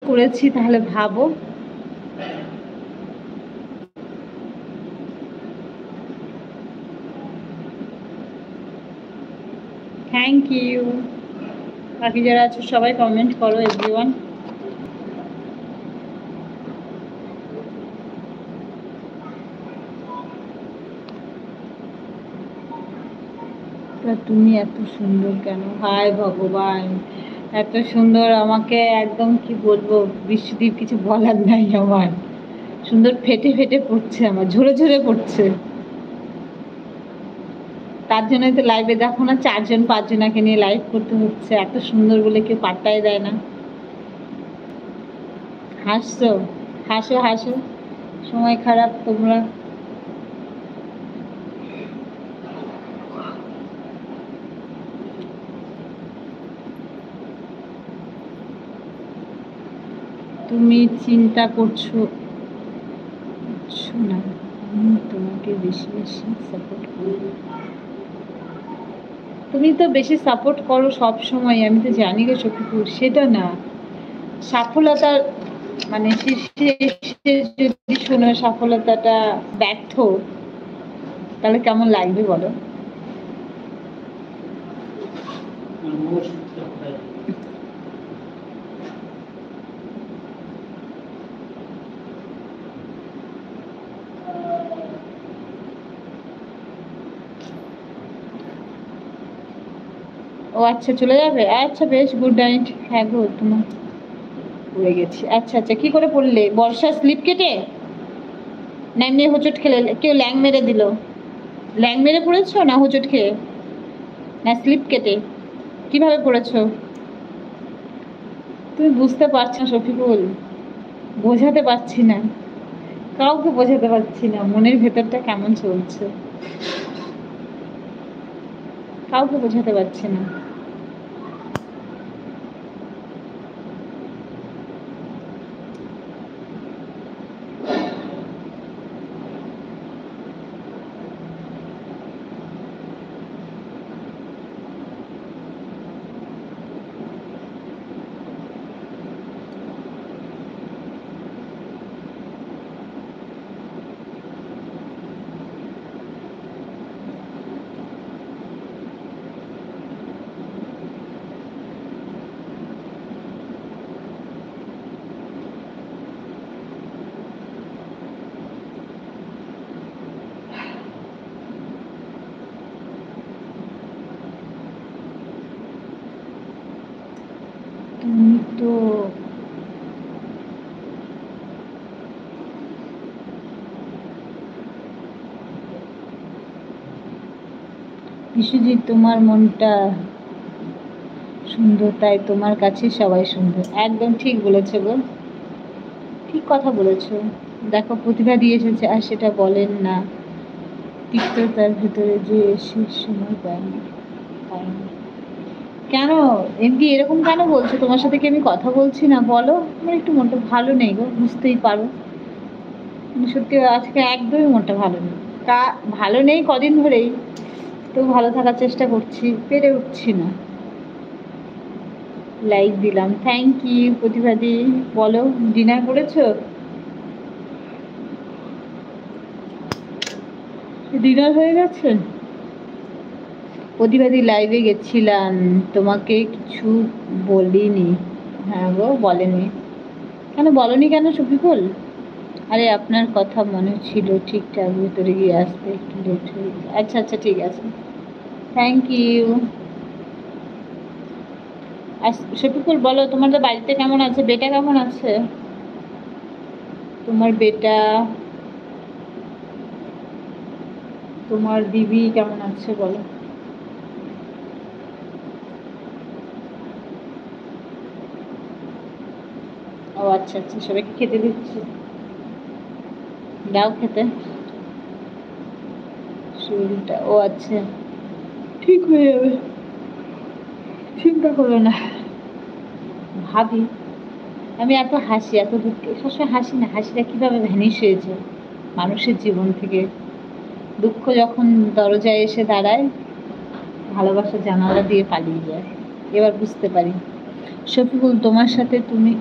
করেছি তাহলে ভাবো। Thank you. বাকি যারা আছে সবাই কমেন্ট করো এভরিওয়ান। তুমি এত সুন্দর কেন? হায় ভগবান, এত সুন্দর আমাকে একদম কি বলবো, বিশ্বদীপ কিছু বলার নাই আমার। সুন্দর ফেটে ফেটে পড়ছে, আমার ঝরে ঝরে পড়ছে। তার জন্যই তো লাইভে দেখো না 4জন 5জনাকে নিয়ে লাইভ করতে হচ্ছে, এত সুন্দর বলে কেউ পাত্তাই দেয় না। হাসছো? হাসো হাসো, সময় খারাপ তোমরা। তুমি চিন্তা করছো না, আমি তোমাকে বেশি বেশি সাপোর্ট করি। তুমি তো বেশি সাপোর্ট করো সব সময়, আমি তো জানি গো শফিকুল। সেটা না, সফলতার মানে শীর্ষে এসে যদি শোনো সফলতাটা ব্যর্থ, তাহলে কেমন লাগবে বলো? ও আচ্ছা, চলে যাবে? আচ্ছা বেশ, গুড নাইট। হ্যাঁ গো, তোমার পড়ে গেছি। আচ্ছা আচ্ছা, কি করে পড়লে? বর্ষা স্লিপ কেটে না এমনি হোঁচট খেলে? কেউ ল্যাং মেরে দিল? ল্যাং মেরে পড়েছো না হোঁচট খেয়ে না স্লিপ কেটে? কিভাবে পড়েছো? তুমি বুঝতে পারছো না শফিকুল, বোঝাতে পারছি না, কাউকে বোঝাতে পারছি না মনের ভেতরটা কেমন চলছে, কাউকে বোঝাতে পারছি না। তুমি তো বিশ্বজিৎ, তোমার মনটা সুন্দর তাই তোমার কাছে সবাই সুন্দর। একদম ঠিক বলেছো গো, ঠিক কথা বলেছো। দেখো প্রতিভা দিয়ে এসেছে আর সেটা বলেন না, তিক্ততার ভেতরে যে সে সময় পায়নি। কেন এমনি এরকম কেন বলছো? তোমার সাথে কি আমি কথা বলছি না বলো? আমার একটু মনটা ভালো নেই গো, বুঝতেই পারো। সত্যি আজকে একদমই মনটা ভালো নেই। ভালো নেই কদিন ধরেই, তো ভালো থাকার চেষ্টা করছি, পেরে উঠছি না। লাইক দিলাম, থ্যাংক ইউ প্রতিভাদি। বলো, ডিনার করেছো? ডিনার হয়ে গেছে? প্রতিবাদী লাইভে গেছিলাম, তোমাকে কিছু বলিনি। হ্যাঁ গো, বলেনি। কেন বলনি কেন শফিকুল? আরে আপনার কথা মনে ছিল ঠিকঠাক, ভেতরে গিয়ে আসতে একটু লেট হয়ে গেছে। আচ্ছা আচ্ছা, ঠিক আছে, থ্যাংক ইউ। আর শফিকুল বলো, তোমাদের বাড়িতে কেমন আছে? বেটা কেমন আছে? তোমার বেটা, তোমার দিদি কেমন আছে বলো? ও আচ্ছা আচ্ছা, সবাইকে খেতে দিচ্ছি, দাও খেতে। শরীরটা, ও আচ্ছা, ঠিক হয়ে যাবে, চিন্তা করো না। ভাবি, আমি এত হাসি, এত দুঃখে সবসময় হাসি না, হাসিটা কীভাবে ভ্যানিশ হয়েছে মানুষের জীবন থেকে। দুঃখ যখন দরজায় এসে দাঁড়ায়, ভালোবাসা জানালা দিয়ে পালিয়ে যায়। এবার বুঝতে পারি শফিকুল, তোমার সাথে তুমি